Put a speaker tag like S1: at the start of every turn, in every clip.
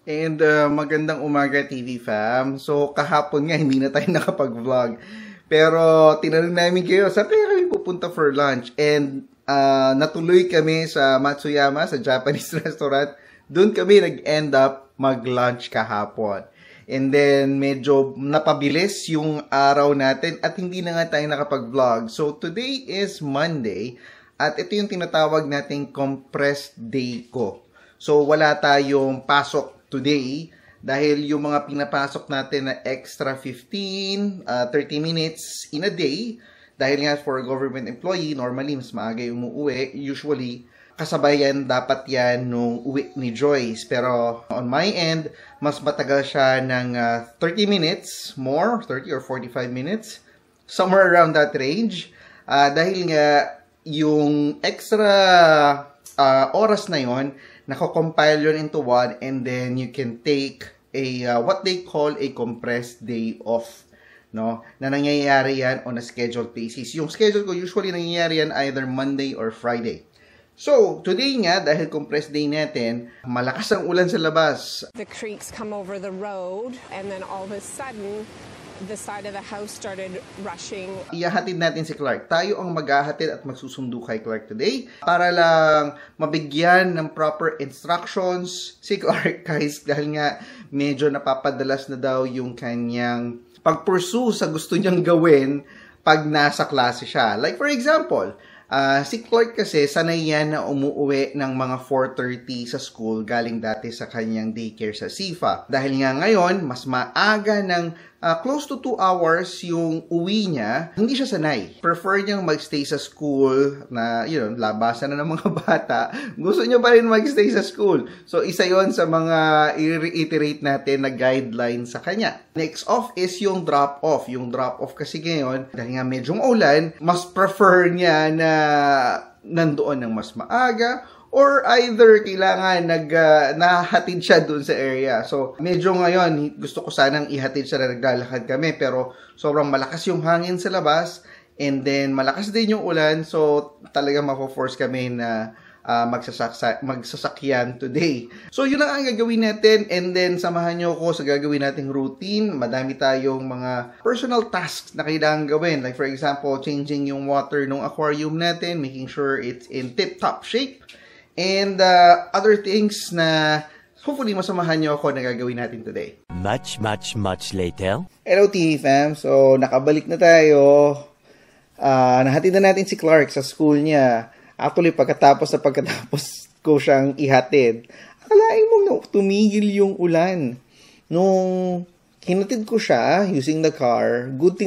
S1: And magandang umaga TV fam. So kahapon nga hindi na tayo nakapag-vlog. Pero tinanong namin kayo, saan kaya kami pupunta for lunch? And natuloy kami sa Matsuyama, sa Japanese restaurant. Doon kami nag-end up mag-lunch kahapon. And then medyo napabilis yung araw natin at hindi na nga tayo nakapag-vlog. So today is Monday at ito yung tinatawag nating compressed day ko. So wala tayong pasok today dahil yung mga pinapasok natin na extra 15, 30 minutes in a day, dahil nga for a government employee, normally mas maaga yung umuwi, usually kasabayan dapat yan nung uwi ni Joyce. Pero on my end, mas matagal siya ng 30 minutes more, 30 or 45 minutes, somewhere around that range. Dahil nga yung extra oras na yon, nako-compile yun into one, and then you can take a what they call a compressed day off, no? Na nangyayari yan on a scheduled basis. Yung schedule ko usually nangyayari yan either Monday or Friday. So, today nga, dahil compressed day natin, malakas ang ulan sa labas.
S2: The creeks come over the road, and then all of a sudden, the side of the house started rushing. Ihahatid
S1: natin si Clark. Tayo ang maghahatid at magsusundo kay Clark today para lang mabigyan ng proper instructions si Clark, guys, dahil nga medyo napapadalas na daw yung kanyang pag-pursue sa gusto niyang gawin pag nasa klase siya. Like for example, si Clark kasi sanay yan na umuwi ng mga 4:30 sa school galing dati sa kanyang daycare sa SIFA. Dahil nga ngayon, mas maaga ng close to 2 hours yung uwi niya, hindi siya sanay. Prefer niyang magstay sa school na, labasan na ng mga bata. Gusto niya pa rin magstay sa school. So, isa yon sa mga i-reiterate natin na guideline sa kanya. Next off is yung drop-off. Yung drop-off kasi ngayon, dahil nga medyo maulan, mas prefer niya na nandoon ng mas maaga, or either kailangan nahatid siya dun sa area. So, medyo ngayon, gusto ko sanang ihatid siya na naglalakad kami, pero sobrang malakas yung hangin sa labas, and then malakas din yung ulan, so talaga mapo-force kami na magsasakyan today. So, yun lang ang gagawin natin, and then samahan nyo ko sa gagawin nating routine. Madami tayong mga personal tasks na kailangan gawin. Like for example, changing yung water ng aquarium natin, making sure it's in tip-top shape, and other things na hopefully masamahan nyo ako na gagawin natin today.
S3: Much later.
S1: Hello TV fam. So, nakabalik na tayo. Nahatid na natin si Clark sa school niya. Actually, pagkatapos ko siyang ihatid, akalain mo tumigil yung ulan. Nung hinatid ko siya using the car, good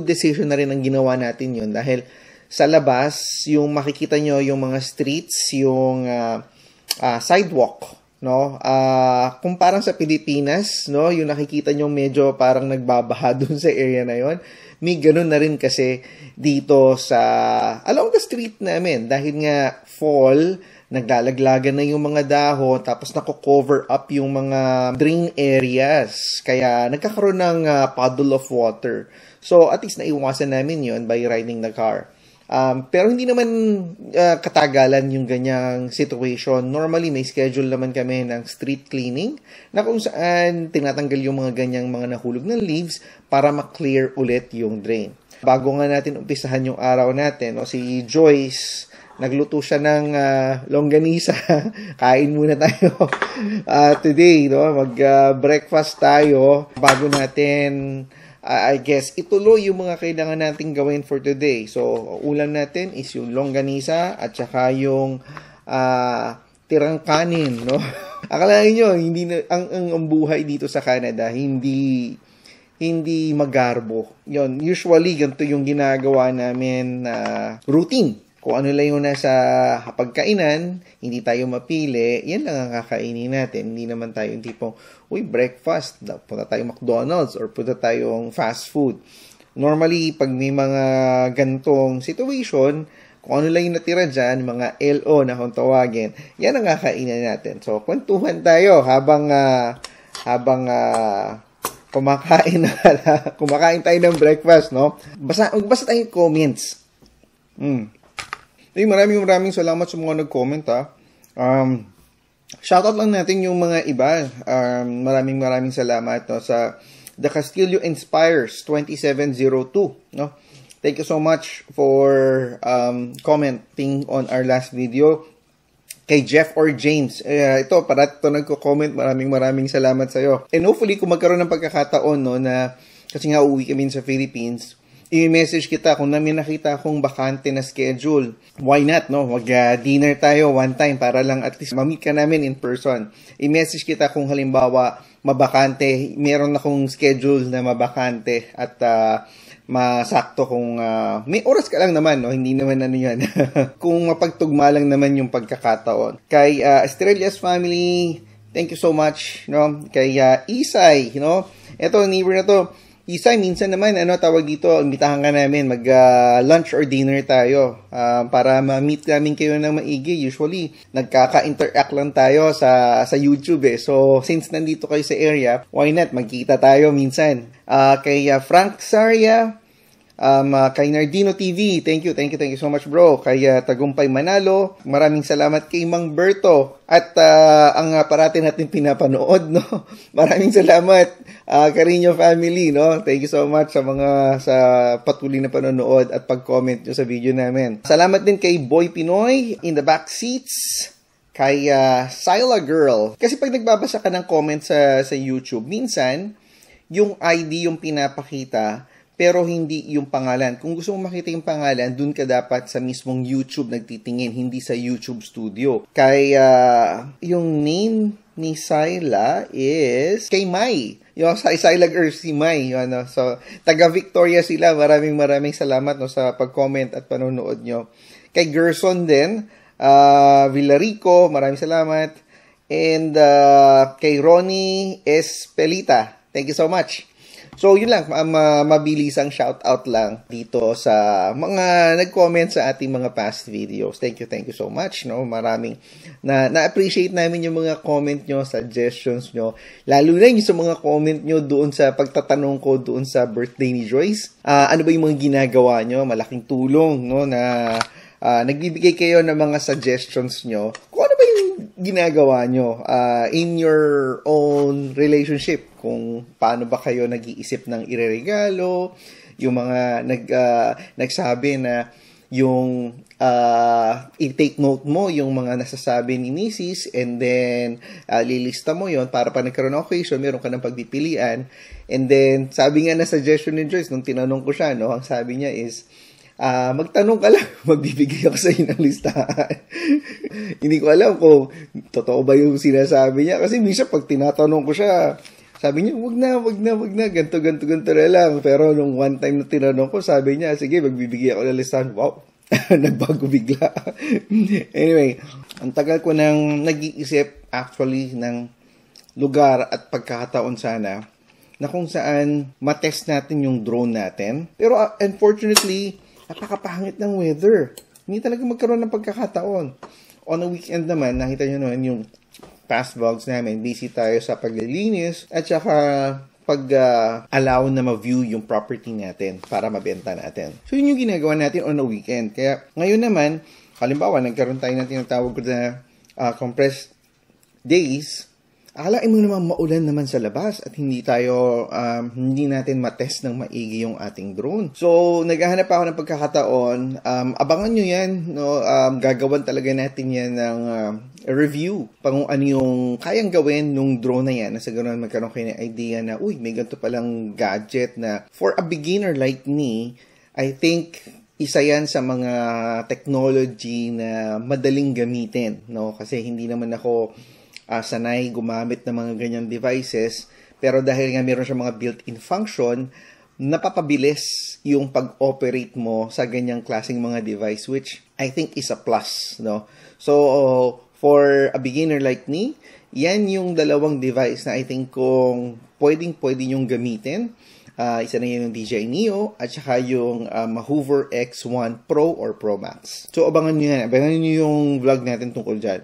S1: decision na rin ang ginawa natin yun dahil sa labas, yung makikita nyo yung mga streets, yung sidewalk, no? Kung parang sa Pilipinas, no, yung nakikita nyo medyo parang nagbabaha dun sa area na yon. May ganun na rin kasi dito sa along the street namin dahil nga fall, naglalaglagan na yung mga dahon, tapos nako-cover up yung mga drain areas. Kaya nagkakaroon ng puddle of water. So at least naiwasan namin yon by riding the car. Pero hindi naman katagalan yung ganyang situation. Normally, may schedule naman kami ng street cleaning na kung saan tinatanggal yung mga ganyang mga nahulog na leaves para ma-clear ulit yung drain. Bago nga natin umpisahan yung araw natin, si Joyce, nagluto siya ng longganisa. Kain muna tayo today, no? Mag-breakfast tayo bago natin I guess, ituloy yung mga kailangan natin gawin for today. So, ulam natin is yung longganisa at saka yung tirang kanin, no? Akalain nyo, ang buhay dito sa Canada, hindi magarbo. Yun, usually, ganito yung ginagawa namin routine. Kung ano lang yung nasa pagkainan, hindi tayo mapili, yan lang ang kakainin natin. Hindi naman tayo yung tipong, breakfast, punta tayo McDonald's or punta tayong fast food. Normally, pag may mga gantong situation, kung ano lang yung natira dyan, mga LO na kung tawagin, yan ang kakainin natin. So, kwentuhan tayo habang kumakain tayo ng breakfast, no? Basta tayong comments. Maraming salamat sa mga nag-comment, ha. Shoutout lang natin yung mga iba. Maraming salamat no, sa The Castillo Inspires 2702. No? Thank you so much for commenting on our last video. Kay Jeff or James. Ito, parati ito nagko-comment. Maraming salamat sa'yo. And hopefully, kung magkaroon ng pagkakataon, no, na kasi nga uwi kami sa Philippines, i-message kita kung may nakita akong bakante na schedule. Why not, no? Mag-dinner tayo one time para lang at least ma-meet ka namin in person. I-message kita kung halimbawa mabakante, meron akong schedule na mabakante at masakto kung may oras ka lang naman, no? Hindi naman ano yan. Kung mapagtugma lang naman yung pagkakataon. Kay Estrellas family, thank you so much, no? Kay Isay, no? Ito, neighbor na to. Isay, minsan naman, tawag dito, imbitahan ka namin, lunch or dinner tayo para ma-meet namin kayo ng maigi. Usually, nagkaka-interact lang tayo sa YouTube eh. So, since nandito kayo sa area, why not? Magkita tayo minsan. Kay Frank Saria, kay Nardino TV, thank you so much bro. Kay Tagumpay Manalo, maraming salamat kay Mang Berto at ang parati natin pinapanood, no. Maraming salamat Carino family, no. Thank you so much sa patuloy na panonood at pag-comment nyo sa video namin. Salamat din kay Boy Pinoy in the back seats. Kay Sila Girl. Kasi pag nagbabasa ka ng comment sa YouTube, minsan yung ID yung pinapakita pero hindi yung pangalan. Kung gusto mong makita yung pangalan, dun ka dapat sa mismong YouTube nagtitingin, hindi sa YouTube Studio. Kaya yung name ni Sila is kay Mai. Yung Sila Girl, si Mai. So, taga Victoria sila. Maraming salamat no, sa pag-comment at panonood nyo. Kay Gerson din, Villarico, maraming salamat. And kay Ronnie Espelita, thank you so much. So, yun lang, mabilisang shoutout lang dito sa mga nag-comment sa ating mga past videos. Thank you so much, no? Maraming na-appreciate namin yung mga comment nyo, suggestions nyo. Lalo na yung sa mga comment nyo doon sa pagtatanong ko doon sa birthday ni Joyce. Ano ba yung mga ginagawa nyo? Malaking tulong, no? Na nagbibigay kayo ng mga suggestions nyo. Kung ano ba yung ginagawa nyo in your own relationship? Kung paano ba kayo nag-iisip ng ireregalo, yung mga nagsabi na yung i-take note mo yung mga nasasabi ni Mrs. and then lilista mo yon para pa nagkaroon ng occasion, meron ka ng pagpipilian. And then, sabi nga na suggestion ni Joyce, nung tinanong ko siya, no, ang sabi niya is, magtanong ka lang, magbibigay ako sa iyo ng listahan. Hindi ko alam kung totoo ba yung sinasabi niya. Kasi minsan pag tinatanong ko siya, sabi niya, wag na, ganto na lang. Pero nung one time na tinanong ko, sabi niya, sige, magbibigay ako ng listahan. Wow, nagbago bigla. Anyway, ang tagal ko nang nag-iisip actually ng lugar at pagkakataon sana na kung saan matest natin yung drone natin. Pero unfortunately, napakapangit ng weather. Hindi talaga magkaroon ng pagkakataon. On a weekend naman, nakita nyo naman yung past vlogs namin, busy tayo sa paglilinis at saka pag-allow na ma-view yung property natin para mabenta natin. So, yun yung ginagawa natin on a weekend. Kaya, ngayon naman, halimbawa, nagkaroon tayo ng tinatawag ko na compressed days. Akalain mo naman maulan naman sa labas at hindi natin matest ng maigi yung ating drone. So, naghahanap ako ng pagkakataon. Abangan nyo yan. No? Gagawan talaga natin yan ng review pang ano yung kayang gawin nung drone na yan. Nasa ganoon magkaroon kayo ng idea na, uy, may ganito palang gadget na for a beginner like me, I think isa yan sa mga technology na madaling gamitin. No? Kasi hindi naman ako sanay gumamit ng mga ganyang devices, pero dahil nga meron siya mga built-in function, napapabilis yung pag-operate mo sa ganyang klaseng mga device, which I think is a plus, no? So, for a beginner like me, yan yung dalawang device na I think kung pwede yung gamitin. Isa na yun yung DJI Neo at saka yung Hoover X1 Pro or Pro Max. So, abangan nyo yan. Abangan nyo yung vlog natin tungkol dyan.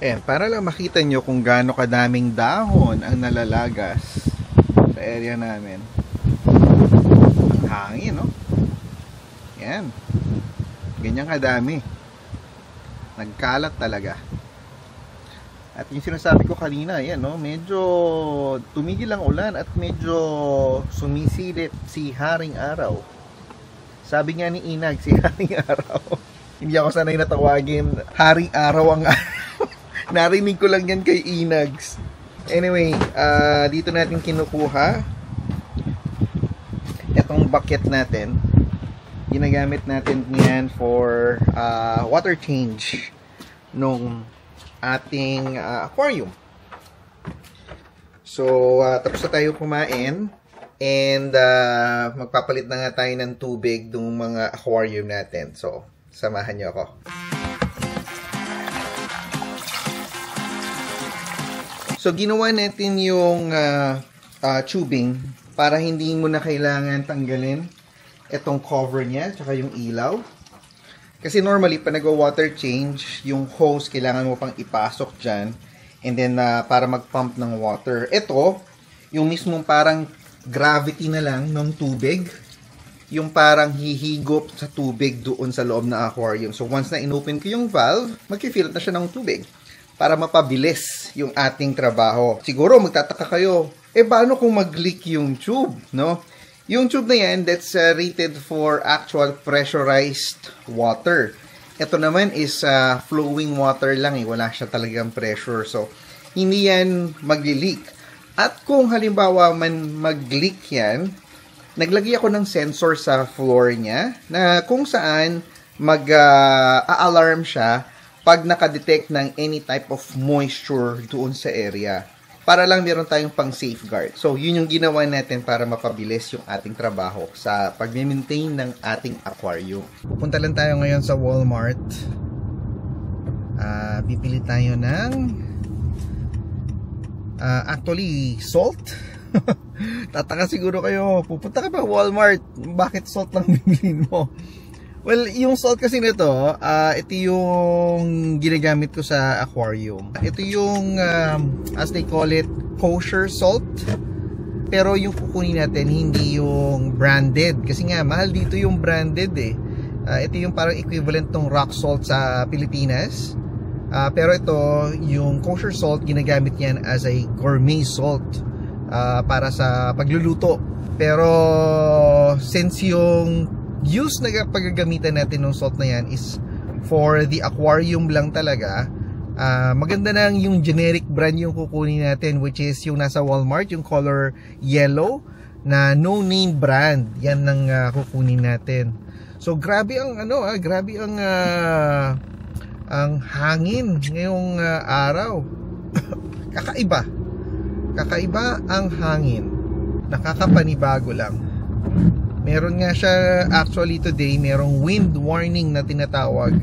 S1: Ayan, para lang makita nyo kung gaano kadaming dahon ang nalalagas sa area namin. Ang hangin, no? Ayan. Ganyan kadami. Nagkalat talaga. At yung sinasabi ko kanina, yan, no, medyo tumigil ang ulan at medyo sumisilip si Haring Araw. Sabi nga ni Inag, si Haring Araw. Hindi ako sanay na tawagin Haring Araw ang narinig ko lang yan kay Inags. Anyway, dito natin kinukuha itong bucket natin. Ginagamit natin yan for water change nung ating aquarium. So, tapos na tayo kumain and magpapalit na nga tayo ng tubig ng mga aquarium natin. So, samahan niyo ako. So, ginawa natin yung tubing para hindi mo na kailangan tanggalin itong cover niya, tsaka yung ilaw. Kasi normally, pag nag-water change, yung hose, kailangan mo pang ipasok dyan. And then, para mag-pump ng water. Ito, yung mismong parang gravity na lang ng tubig. Yung parang hihigop sa tubig doon sa loob ng aquarium. So, once na inopen ko yung valve, mag-fill na siya ng tubig. Para mapabilis yung ating trabaho. Siguro, magtataka kayo, paano kung mag-leak yung tube, no? Yung tube na yan, that's rated for actual pressurized water. Ito naman is flowing water lang, wala siya talagang pressure. So, hindi yan magli-leak. At kung halimbawa man mag-leak yan, naglagay ako ng sensor sa floor niya na kung saan mag-a-alarm siya pag nakadetect ng any type of moisture doon sa area. Para lang meron tayong pang safeguard. So, yun yung ginawa natin para mapabilis yung ating trabaho sa pag-maintain ng ating aquarium. Pupunta lang tayo ngayon sa Walmart. Bibili tayo ng actually, salt. Tataka siguro kayo, pupunta ka pa Walmart, bakit salt lang bibilin mo? Well, yung salt kasi nito, ito yung ginagamit ko sa aquarium. Ito yung, as they call it, kosher salt. Pero yung kukunin natin, hindi yung branded. Kasi nga, mahal dito yung branded eh. Ito yung parang equivalent ng rock salt sa Pilipinas. Pero ito, yung kosher salt, ginagamit yan as a gourmet salt para sa pagluluto. Pero, since yung use na paggagamitan natin ng salt na yan is for the aquarium lang talaga, maganda na yung generic brand yung kukunin natin, which is yung nasa Walmart, yung color yellow na no name brand. Yan ang kukunin natin. So grabe ang grabe ang hangin ngayong araw. Kakaiba ang hangin, nakakapanibago lang. Meron nga siya actually today, merong wind warning na tinatawag.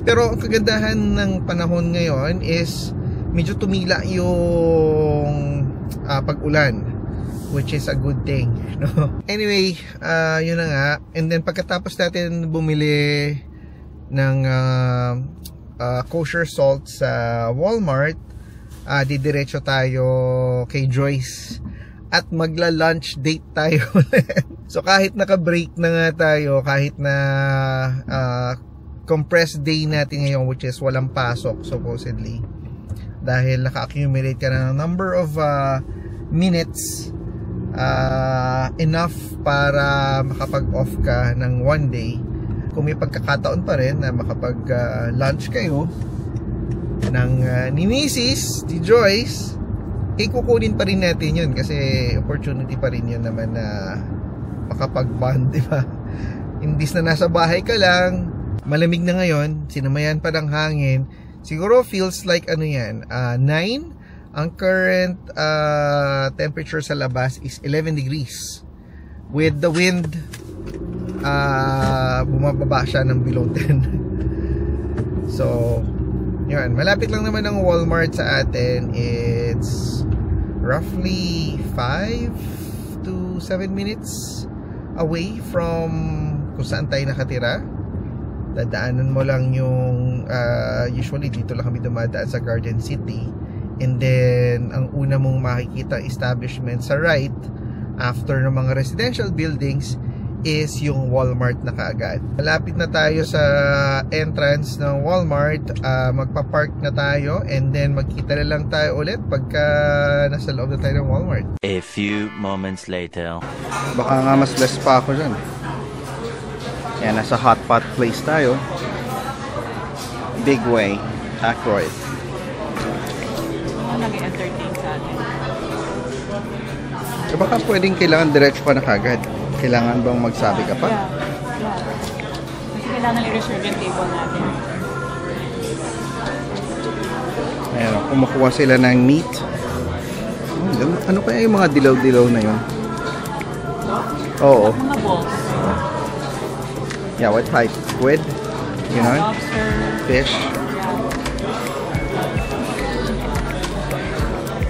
S1: Pero ang kagandahan ng panahon ngayon is medyo tumila yung pag-ulan, which is a good thing, no? Anyway, yun na nga. And then pagkatapos natin bumili ng kosher salt sa Walmart, didiretso tayo kay Joyce at magla-lunch date tayo. So kahit naka-break na nga tayo, kahit na compressed day natin ngayon, which is walang pasok supposedly, dahil naka-accumulate ka na ng number of minutes enough para makapag-off ka ng one day. Kung may pagkakataon pa rin na makapag-lunch kayo ng ni Mrs. Di Joyce, kukunin pa rin natin yun kasi opportunity pa rin yun naman na makapag-bond, diba? Imbis na nasa bahay ka lang, malamig na ngayon, sinamayan pa ng hangin, siguro feels like 9. Ang current temperature sa labas is 11 degrees. With the wind, bumababa siya ng below 10. So, yun, malapit lang naman ang Walmart sa atin. It's roughly 5 to 7 minutes away from kung saan tayo nakatira. Dadaanan mo lang yung usually dito lang kami dumadaan sa Garden City, and then ang una mong makikita establishment sa right after ng mga residential buildings is yung Walmart na kaagad. Malapit na tayo sa entrance ng Walmart. Magpa-park na tayo and then magkita na lang tayo ulit pagka nasa loob na tayo ng Walmart.
S3: A few moments later.
S1: Baka nga mas less pa ako dyan. Yan, nasa hot pot place tayo. Big Way, Ackroyd.
S4: Nag-entertain sa atin.
S1: So baka pwedeng kailangan diretso ka na kagad. Kailangan bang magsabi ka pa?
S4: Yeah. Kasi kailangan i-reserve yung table natin.
S1: Ayan, kumukuha sila ng meat. Ano kaya yung mga dilaw-dilaw na yun? Oo.
S4: Mga balls.
S1: Yeah, what type? Squid? You know?
S4: Lobster.
S1: Fish?
S4: Yeah.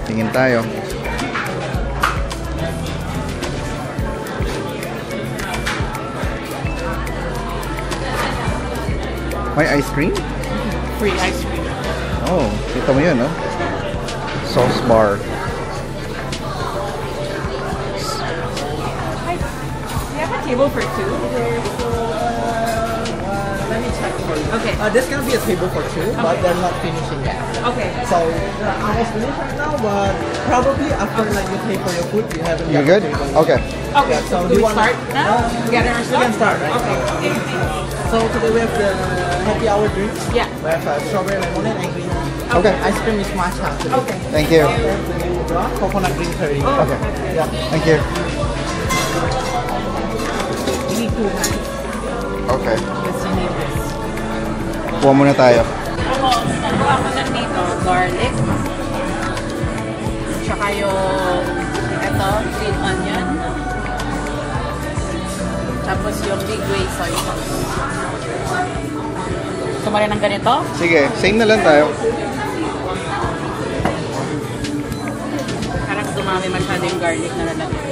S1: Tingin tayo. May ice cream?
S4: Free ice cream.
S1: Oh, kita mo yun, no? Sauce bar.
S4: Hi. Do you have a table for two?
S5: Let me check for you.
S4: Okay.
S5: There's gonna be a table for two, but they're not finishing yet.
S4: Okay.
S5: So they're almost finished right now, but probably after like you pay for your food, you haven't.
S1: You
S5: got
S1: good?
S5: the table.
S1: Okay.
S4: Okay,
S5: So
S4: do we
S5: you wanna-
S4: start now? Get our
S5: We
S4: stuff?
S5: can start, right?
S4: Okay.
S5: So today we have the happy hour drinks.
S4: Yeah.
S5: We have strawberry lemonade and green tea.
S1: Okay.
S5: Ice cream is matcha. Today.
S4: Okay.
S1: Thank you.
S5: We have the new coconut green curry.
S1: Okay.
S5: Yeah.
S1: Thank you.
S4: We need two hands.
S1: Okay.
S4: Because you need this.
S1: Kuha muna tayo.
S4: Ako nandito, garlic. Tsaka yung, ito, green onion. Tapos yung Big Way soy sauce. Gusto mo rin ng ganito?
S1: Sige, same na lang tayo.
S4: Parang dumami masyado yung garlic na lalagay.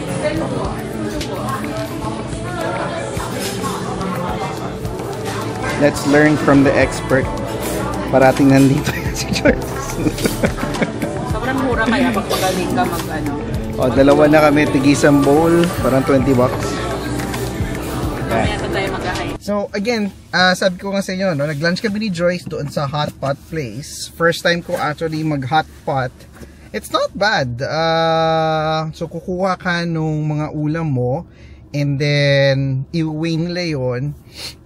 S1: Let's learn from the expert. Parating nandito yan si Joyce.
S4: Sobrang mura kaya pag magaling ka mag-ano.
S1: O, dalawa na kami, tigisang bowl, parang $20.
S4: Mamaya na tayo mag-ahay.
S1: So, again, sabi ko nga sa inyo, no, nag-lunch kami ni Joyce doon sa hot pot place. First time ko actually mag-hot pot. It's not bad. So, kukuha ka nung mga ulam mo and then, i-weigh nila yun.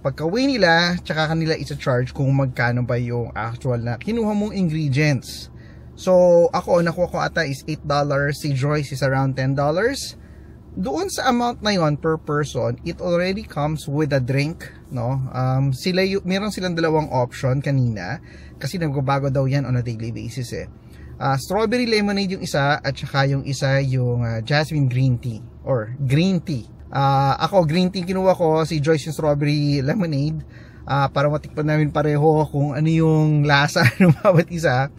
S1: Pagka-weigh nila, tsaka kanila isa-charge kung magkano ba yung actual na kinuha mong ingredients. So, ako, nakuha ko ata is $8. Si Joyce is around $10. Doon sa amount na yon per person, it already comes with a drink, no? Meron silang dalawang option kanina kasi nagbabago daw yan on a daily basis eh. Strawberry lemonade yung isa at saka yung isa yung jasmine green tea or green tea. Ako green tea kinuha ko, si Joyce yung strawberry lemonade para matikpan namin pareho kung ano yung lasa ng bawat isa.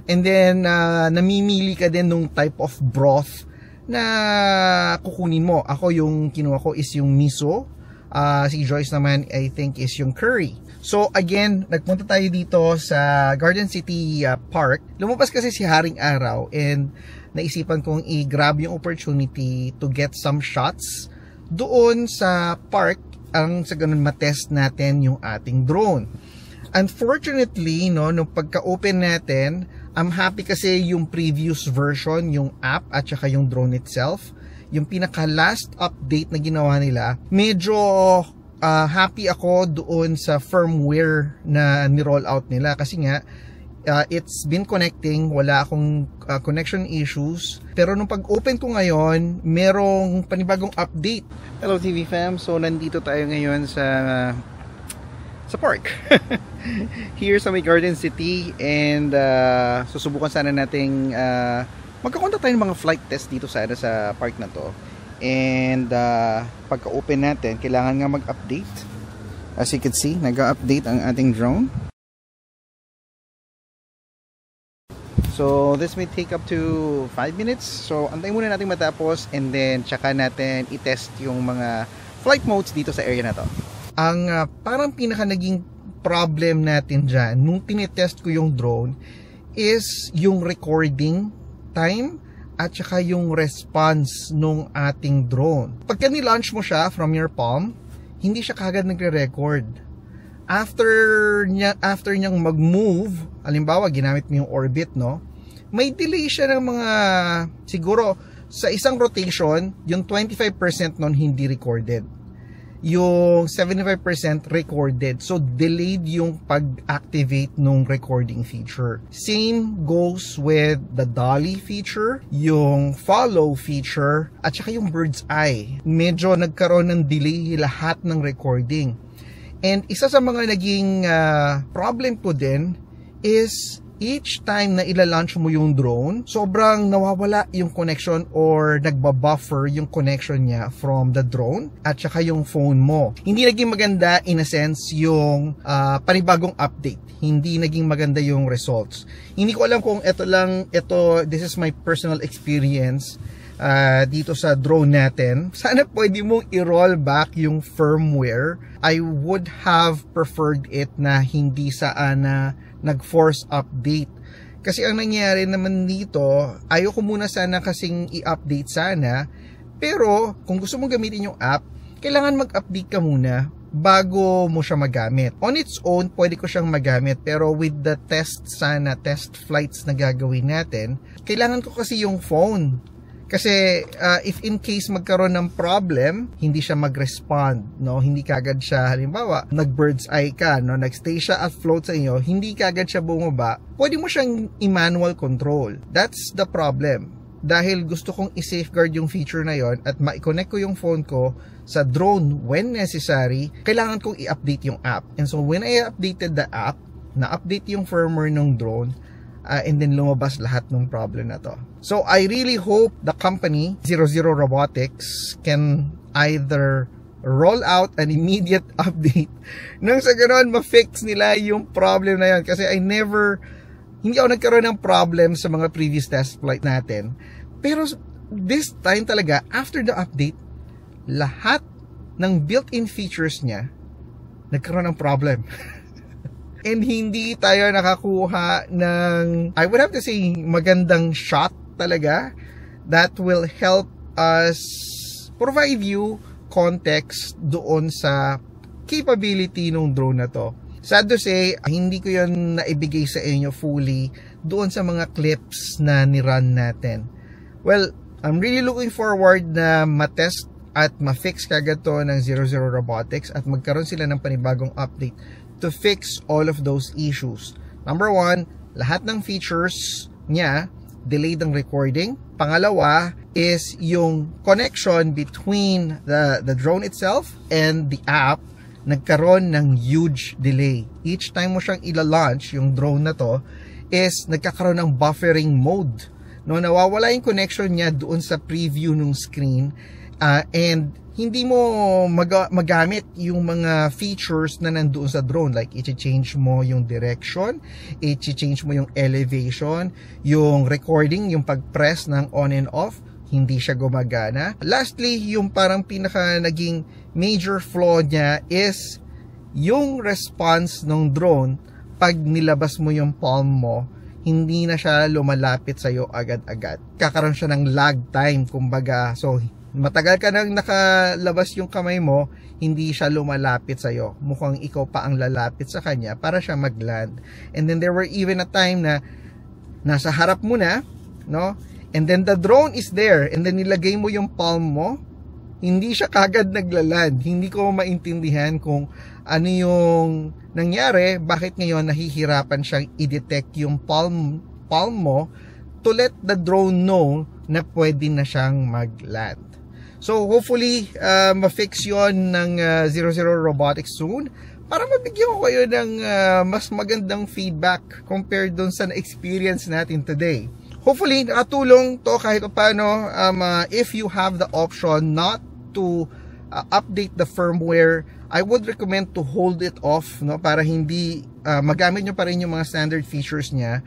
S1: And then namimili ka din nung type of broth na kukunin mo. Ako yung kinuha ko is yung miso. Si Joyce naman I think is yung curry. So again, nagpunta tayo dito sa Garden City Park. Lumabas kasi si Haring Araw and naisipan kong i-grab yung opportunity to get some shots doon sa park ang sa ganun matest natin yung ating drone. Unfortunately, no, nung pagka-open natin, I'm happy kasi yung previous version, yung app at saka yung drone itself, yung pinaka last update na ginawa nila, medyo happy ako doon sa firmware na ni-roll out nila kasi nga it's been connecting, wala akong connection issues. Pero nung pag-open ko ngayon, merong panibagong update. Hello TV fam, so nandito tayo ngayon sa park. Here sa may Garden City and susubukan sana nating magkakontak tayo ng mga flight test dito sana sa park na to. And pagka-open natin, kailangan nga mag-update. As you can see, nag-update ang ating drone. So this may take up to 5 minutes. So antayin muna natin matapos and then tsaka natin i-test yung mga flight modes dito sa area na to. Ang parang pinaka naging problem natin dyan nung tinetest ko yung drone is yung recording time at saka yung response nung ating drone. Pagka ni-launch mo siya from your palm, hindi siya kagad nagre-record. After niyang mag-move, halimbawa ginamit mo yung orbit, no? May delay siya ng mga, siguro sa isang rotation, yung 25% nun hindi recorded. Yung 75% recorded. So, delayed yung pag-activate nung recording feature. Same goes with the dolly feature, yung follow feature, at saka yung bird's eye. Medyo nagkaroon ng delay lahat ng recording. And isa sa mga naging problem ko din is each time na ila-launch mo yung drone, sobrang nawawala yung connection or nagbabuffer yung connection niya from the drone at saka yung phone mo. Hindi naging maganda in a sense yung panibagong update. Hindi naging maganda yung results. Hindi ko alam kung this is my personal experience dito sa drone natin. Sana pwede mong i-roll back yung firmware. I would have preferred it na hindi sana nag-force update. Kasi ang nangyari naman dito, ayoko muna sana kasing i-update sana. Pero kung gusto mong gamitin yung app, kailangan mag-update ka muna bago mo siya magamit. On its own, pwede ko siyang magamit. Pero with the test flights na gagawin natin, kailangan ko kasi yung phone. Kasi if in case magkaroon ng problem, hindi siya mag-respond, no? Hindi kagad siya, halimbawa, nag-bird's eye ka, no? Nag-stay siya afloat sa inyo, hindi kagad siya bumaba, pwede mo siyang i-manual control. That's the problem. Dahil gusto kong i-safeguard yung feature na yon at ma-connect ko yung phone ko sa drone when necessary, kailangan kong i-update yung app. And so when I updated the app, na-update yung firmware ng drone, and then lumabas lahat ng problem na to. So I really hope the company 00 Robotics can either roll out an immediate update nang sa ganoon ma-fix nila yung problem na yun. Kasi hindi ako nagkaroon ng problem sa mga previous test flight natin. Pero this time talaga, after the update, lahat ng built-in features niya nagkaroon ng problem. And hindi tayo nakakuha ng, I would have to say, magandang shot talaga that will help us provide you context doon sa capability ng drone na to. Sad to say, hindi ko yun naibigay sa inyo fully doon sa mga clips na ni-run natin. Well, I'm really looking forward na matest at ma-fix kagad to ng 00 Robotics at magkaroon sila ng panibagong update to fix all of those issues. Number one, lahat ng features niya, delayed ang recording. Pangalawa is yung connection between the drone itself and the app, nagkaroon ng huge delay. Each time mo siyang ila-launch, yung drone na to, is nagkakaroon ng buffering mode. No, nawawala yung connection niya doon sa preview ng screen, and hindi mo magamit yung mga features na nandoon sa drone, like i-change mo yung direction, i-change mo yung elevation, yung recording, yung pag-press ng on and off, hindi siya gumagana. Lastly, yung parang pinaka naging major flaw niya is yung response ng drone pag nilabas mo yung palm mo, hindi na siya lumalapit sa'yo agad-agad. Kakaroon siya ng lag time, kumbaga. So, matagal ka nang nakalabas yung kamay mo, hindi siya lumalapit sa'yo. Mukhang ikaw pa ang lalapit sa kanya para siya mag-land. And then there were even a time na nasa harap mo na, no? And then the drone is there, and then nilagay mo yung palm mo, hindi siya kagad naglaland. Hindi ko maintindihan kung ano yung nangyari, bakit ngayon nahihirapan siyang i-detect yung palm mo to let the drone know na pwede na siyang mag-land. So hopefully ma-fix yon ng 00 Robotics soon para mabigyan ko kayo ng mas magandang feedback compared dun sa na-experience natin today. Hopefully nakatulong to kahit paano. If you have the option not to update the firmware, I would recommend to hold it off, no, para hindi magamit nyo pa rin yung mga standard features niya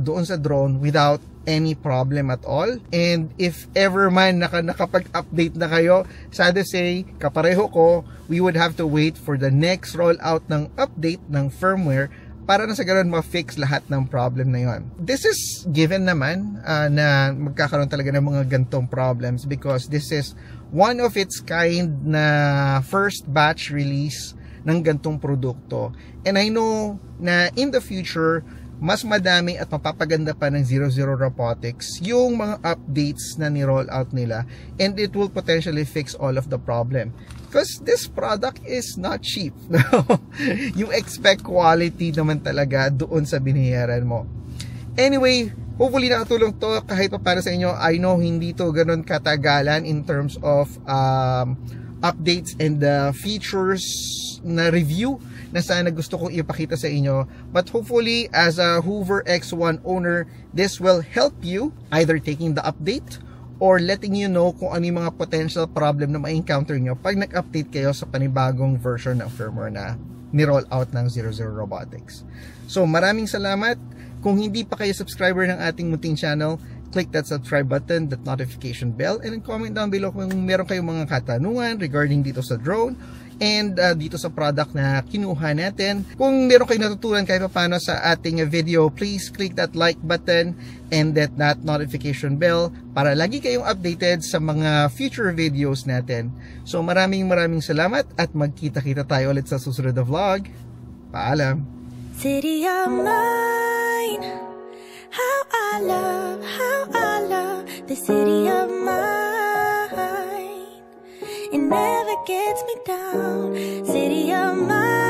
S1: doon sa drone without any problem at all. And if ever man nakapag-update na kayo, sad to say, kapareho ko, we would have to wait for the next rollout ng update ng firmware para na sa ganun ma-fix lahat ng problem na yon. This is given naman na magkakaroon talaga ng mga gantong problems because this is one of its kind na first batch release ng gantong produkto. And I know na in the future, mas madami at mapapaganda pa ng 00 Robotics yung mga updates na ni-roll out nila, and it will potentially fix all of the problem. Because this product is not cheap. You expect quality naman talaga doon sa binayaran mo. Anyway, hopefully nakatulong to kahit pa para sa inyo. I know hindi to ganun katagalan in terms of updates and features na review na sana gusto kong ipakita sa inyo. But hopefully, as a Hoover X1 owner, this will help you either taking the update or letting you know kung ano yung mga potential problem na ma-encounter nyo pag nag-update kayo sa panibagong version ng firmware na ni-roll out ng 00 Robotics. So, maraming salamat. Kung hindi pa kayo subscriber ng ating munting channel, click that subscribe button, that notification bell, and comment down below kung meron kayong mga katanungan regarding dito sa drone and dito sa product na kinuha natin. Kung meron kayong natutunan kahit paano sa ating video, please click that like button and that notification bell para lagi kayong updated sa mga future videos natin. So maraming salamat at magkita-kita tayo ulit sa susunod na vlog. Paalam!
S6: City of mine, how I love the city of mine. It never gets me down, city of mine.